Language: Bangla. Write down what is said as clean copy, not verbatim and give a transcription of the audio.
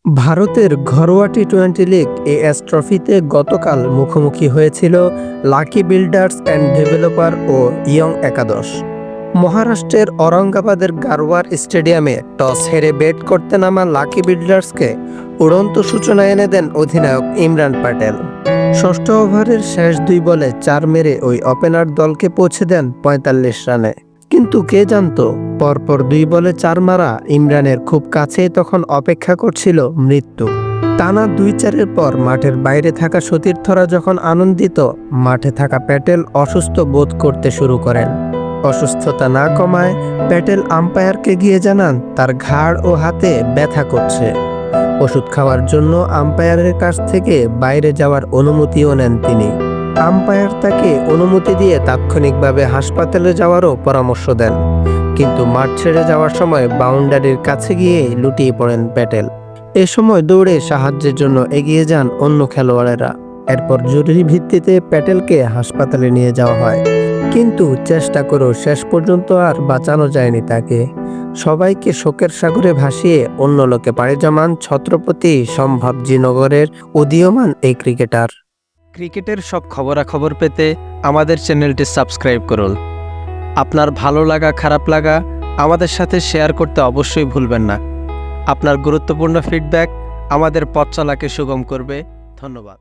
ভারতের ঘরোয়া টি-টোয়েন্টি লিগ এএস ট্রফিতে গতকাল মুখোমুখি হয়েছিল লাকি বিল্ডার্স অ্যান্ড ডেভেলপার ও ইয়ং একাদশ। মহারাষ্ট্রের ঔরঙ্গাবাদের গারওয়ার স্টেডিয়ামে টস হেরে ব্যাট করতে নামা লাকি বিল্ডার্সকে উড়ন্ত সূচনা এনে দেন অধিনায়ক ইমরান প্যাটেল। ষষ্ঠ ওভারের শেষ 2 বলে 4 মেরে ওই ওপেনার দলকে পৌঁছে দেন 45 রানে। কিন্তু কে জানতো পরপর 2 বলে 4 মারা ইমরানের খুব কাছেই তখন অপেক্ষা করছিল মৃত্যু। টানা 2-4-এর পর মাঠের বাইরে থাকা সতীর্থরা যখন আনন্দিত, মাঠে থাকা প্যাটেল অসুস্থ বোধ করতে শুরু করেন। অসুস্থতা না কমায় প্যাটেল আম্পায়ারকে গিয়ে জানান তার ঘাড় ও হাতে ব্যথা করছে। ওষুধ খাওয়ার জন্য আম্পায়ারের কাছ থেকে বাইরে যাওয়ার অনুমতিও নেন তিনি। আম্পায়ার তাকে অনুমতি দিয়ে তাৎক্ষণিকভাবে হাসপাতালে যাওয়ারও পরামর্শ দেন, কিন্তু মাঠ ছেড়ে যাওয়ার সময় বাউন্ডারির কাছে গিয়ে লুটিয়ে পড়েন প্যাটেল। এ সময় দৌড়ে সাহায্যের জন্য এগিয়ে যান অন্য খেলোয়াড়েরা। এরপর জরুরি ভিত্তিতে প্যাটেলকে হাসপাতালে নিয়ে যাওয়া হয়, কিন্তু চেষ্টা করেও শেষ পর্যন্ত আর বাঁচানো যায়নি তাকে। সবাইকে শোকের সাগরে ভাসিয়ে অন্য লোকে পাড়ি জমান ছত্রপতি সম্ভাবজিনগরের উদীয়মান এই ক্রিকেটার। ক্রিকেটের সব খবরাখবর পেতে আমাদের চ্যানেলটি সাবস্ক্রাইব করুন। আপনার ভালো লাগা খারাপ লাগা আমাদের সাথে শেয়ার করতে অবশ্যই ভুলবেন না। আপনার গুরুত্বপূর্ণ ফিডব্যাক আমাদের পথ চলাকে সুগম করবে। ধন্যবাদ।